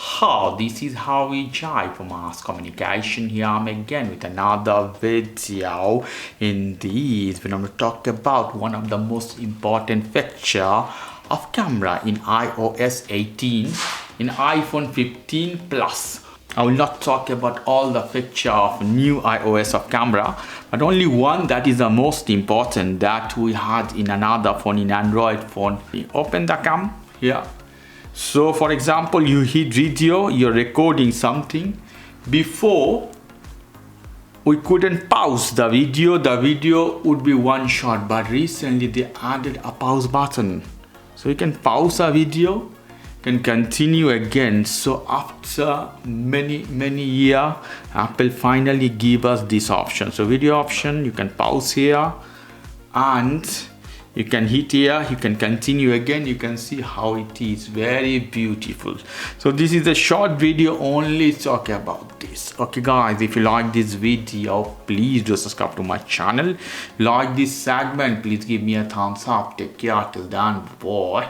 How this is how we jive for mass communication. Here I'm again with another video. In this when I'm going to talk about one of the most important feature of camera in iOS 18, in iPhone 15 Plus. I will not talk about all the feature of new iOS of camera, but only one that is the most important that we had in another phone, in Android phone. Open the cam here. So for example, you hit video, you're recording something. Before, we couldn't pause the video would be one shot, but recently they added a pause button. So you can pause a video, can continue again. So after many years, Apple finally give us this option. So video option, you can pause here and you can hit here, you can continue again. You can see how it is very beautiful. So this is a short video only talking about this. Okay guys, if you like this video, please do subscribe to my channel. Like this segment, please give me a thumbs up. Take care till then, boy.